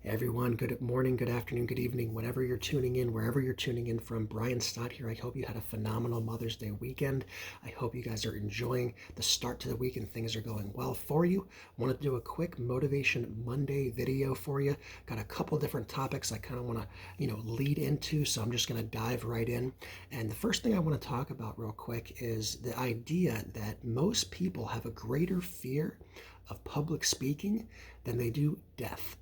Everyone, good morning, good afternoon, good evening, whenever you're tuning in, wherever you're tuning in from. Brian Stott here. I hope you had a phenomenal Mother's Day weekend. I hope you guys are enjoying the start to the week and things are going well for you. I want to do a quick Motivation Monday video for you. Got a couple different topics I kind of want to, lead into, so I'm just going to dive right in. And the first thing I want to talk about real quick is the idea that most people have a greater fear of public speaking than they do death.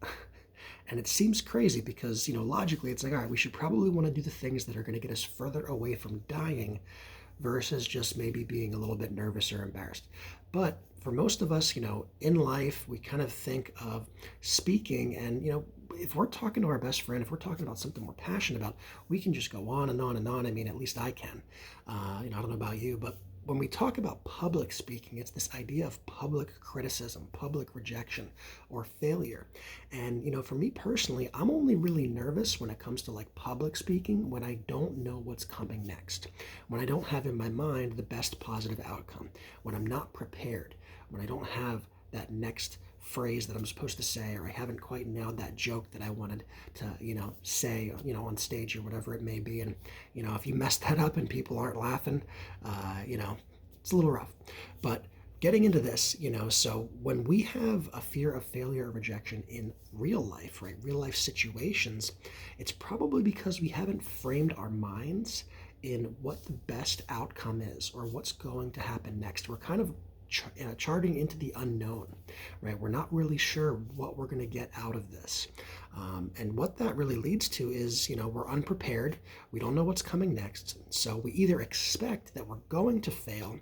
And it seems crazy because, logically it's like, all right, we should probably want to do the things that are going to get us further away from dying versus just maybe being a little bit nervous or embarrassed. But for most of us, in life, we kind of think of speaking and, if we're talking to our best friend, if we're talking about something we're passionate about, we can just go on and on and on. I mean, at least I can. I don't know about you, but when we talk about public speaking, it's this idea of public criticism, public rejection, or failure. And, for me personally, I'm only really nervous when it comes to like public speaking when I don't know what's coming next, when I don't have in my mind the best positive outcome, when I'm not prepared, when I don't have that next phrase that I'm supposed to say, or I haven't quite nailed that joke that I wanted to, say, on stage or whatever it may be. And, if you mess that up and people aren't laughing, it's a little rough. But getting into this, so when we have a fear of failure or rejection in real life, right, real life situations, it's probably because we haven't framed our minds in what the best outcome is or what's going to happen next. We're kind of charting into the unknown, right? We're not really sure what we're going to get out of this. And what that really leads to is, we're unprepared. We don't know what's coming next. So we either expect that we're going to fail,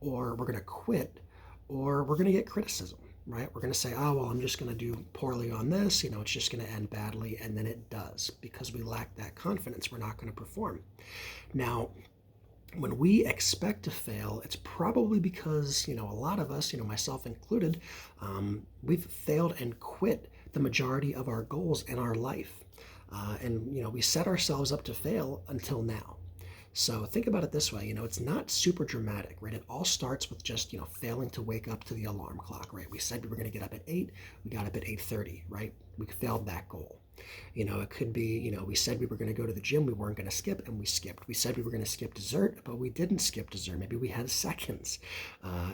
or we're going to quit, or we're going to get criticism, right? We're going to say, oh, well, I'm just going to do poorly on this. It's just going to end badly. And then it does. Because we lack that confidence, we're not going to perform. Now, when we expect to fail, it's probably because, a lot of us, myself included, we've failed and quit the majority of our goals in our life. And we set ourselves up to fail until now. So think about it this way, it's not super dramatic, right? It all starts with just, failing to wake up to the alarm clock, right? We said we were going to get up at 8, we got up at 8:30, right? We failed that goal. It could be, we said we were going to go to the gym, we weren't going to skip, and we skipped. We said we were going to skip dessert, but we didn't skip dessert. Maybe we had seconds.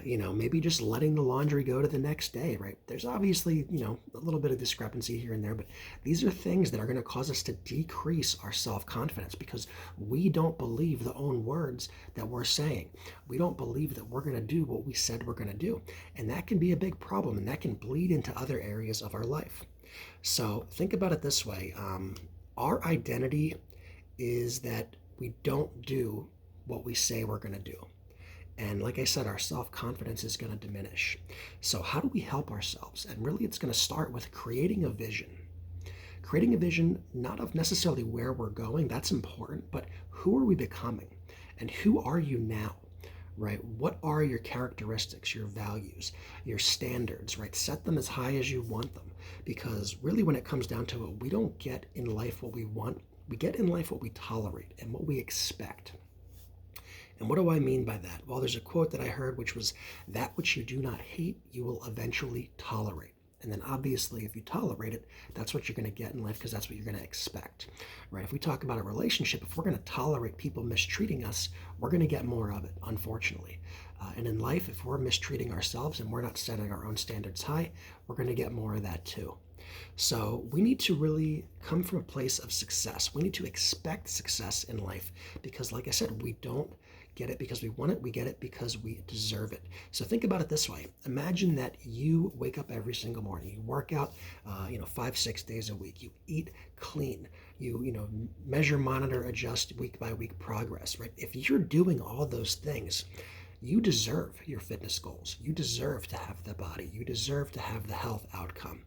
Maybe just letting the laundry go to the next day, right? There's obviously, a little bit of discrepancy here and there, but these are things that are going to cause us to decrease our self-confidence because we don't believe the own words that we're saying. We don't believe that we're going to do what we said we're going to do. And that can be a big problem, and that can bleed into other areas of our life. So think about it this way. Our identity is that we don't do what we say we're going to do. And like I said, our self-confidence is going to diminish. So how do we help ourselves? And really, it's going to start with creating a vision. Creating a vision, not of necessarily where we're going, that's important, but who are we becoming? And who are you now? Right? What are your characteristics, your values, your standards, right? Set them as high as you want them. Because really when it comes down to it, we don't get in life what we want. We get in life what we tolerate and what we expect. And what do I mean by that? Well, there's a quote that I heard, which was, that which you do not hate, you will eventually tolerate. And then obviously, if you tolerate it, that's what you're going to get in life because that's what you're going to expect, right? If we talk about a relationship, if we're going to tolerate people mistreating us, we're going to get more of it, unfortunately. And in life, if we're mistreating ourselves and we're not setting our own standards high, we're going to get more of that too. So we need to really come from a place of success. We need to expect success in life because, like I said, we don't get it because we want it. We get it because we deserve it. So think about it this way. Imagine that you wake up every single morning. You work out, 5-6 days a week. You eat clean. You measure, monitor, adjust week by week progress, right? If you're doing all those things, you deserve your fitness goals. You deserve to have the body. You deserve to have the health outcome,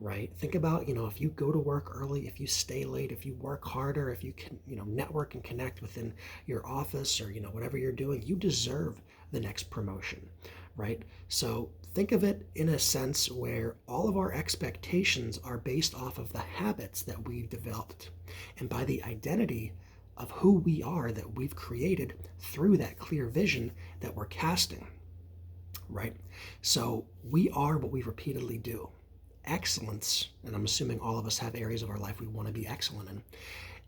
right? Think about, if you go to work early, if you stay late, if you work harder, if you can, network and connect within your office or, whatever you're doing, you deserve the next promotion, right? So think of it in a sense where all of our expectations are based off of the habits that we've developed and by the identity of who we are that we've created through that clear vision that we're casting, right? So we are what we repeatedly do. excellence, and I'm assuming all of us have areas of our life we want to be excellent in,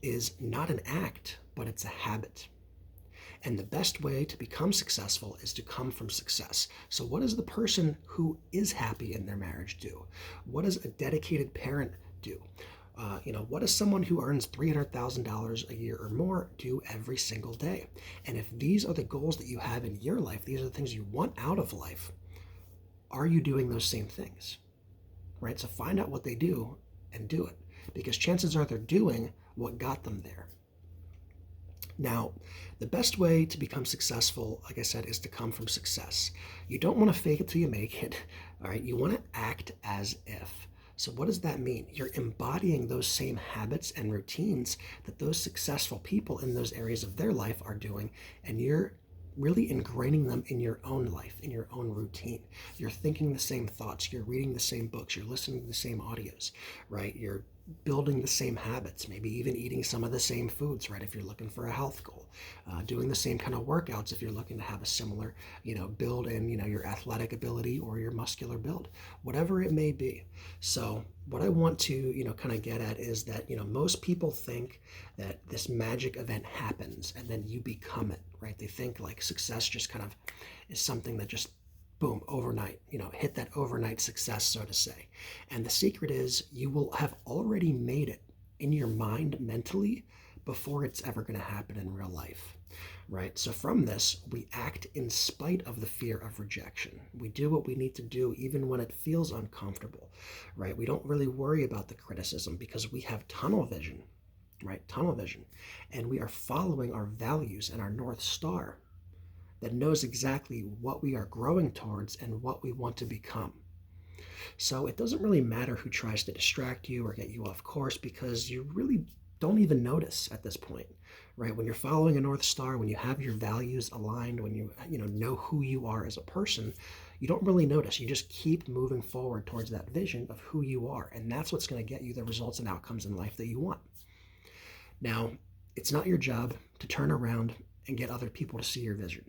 is not an act, but it's a habit. And the best way to become successful is to come from success. So, what does the person who is happy in their marriage do? What does a dedicated parent do? What does someone who earns $300,000 a year or more do every single day? And if these are the goals that you have in your life, these are the things you want out of life, are you doing those same things? Right? So find out what they do and do it, because chances are they're doing what got them there. Now, the best way to become successful, like I said, is to come from success. You don't want to fake it till you make it. All right. You want to act as if. So what does that mean? You're embodying those same habits and routines that those successful people in those areas of their life are doing, and you're really ingraining them in your own life, in your own routine. You're thinking the same thoughts, you're reading the same books, you're listening to the same audios, right? You're building the same habits, maybe even eating some of the same foods, right? If you're looking for a health goal, doing the same kind of workouts if you're looking to have a similar, build in, your athletic ability or your muscular build, whatever it may be. So what I want to, kind of get at is that, most people think that this magic event happens and then you become it, right? They think like success just kind of is something that just boom, overnight, hit that overnight success, so to say. And the secret is you will have already made it in your mind mentally before it's ever going to happen in real life, right? So from this, we act in spite of the fear of rejection. We do what we need to do even when it feels uncomfortable, right? We don't really worry about the criticism because we have tunnel vision, right? Tunnel vision. And we are following our values and our North Star that knows exactly what we are growing towards and what we want to become. So it doesn't really matter who tries to distract you or get you off course, because you really don't even notice at this point, right? When you're following a North Star, when you have your values aligned, when you know who you are as a person, you don't really notice. You just keep moving forward towards that vision of who you are. And that's what's going to get you the results and outcomes in life that you want. Now, it's not your job to turn around and get other people to see your vision.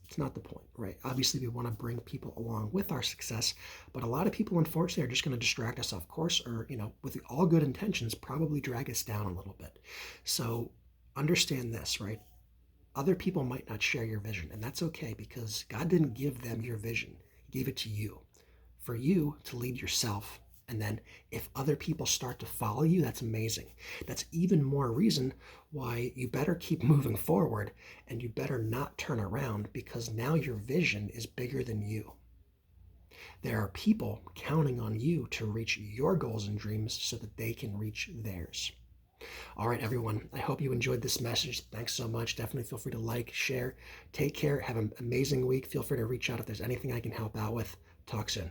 It's not the point, right? Obviously, we want to bring people along with our success, but a lot of people, unfortunately, are just going to distract us off course, or, with all good intentions, probably drag us down a little bit. So understand this, right? Other people might not share your vision, and that's okay, because God didn't give them your vision. He gave it to you, for you to lead yourself. And then if other people start to follow you, that's amazing. That's even more reason why you better keep moving forward, and you better not turn around, because now your vision is bigger than you. There are people counting on you to reach your goals and dreams so that they can reach theirs. All right, everyone, I hope you enjoyed this message. Thanks so much. Definitely feel free to like, share. Take care. Have an amazing week. Feel free to reach out if there's anything I can help out with. Talk soon.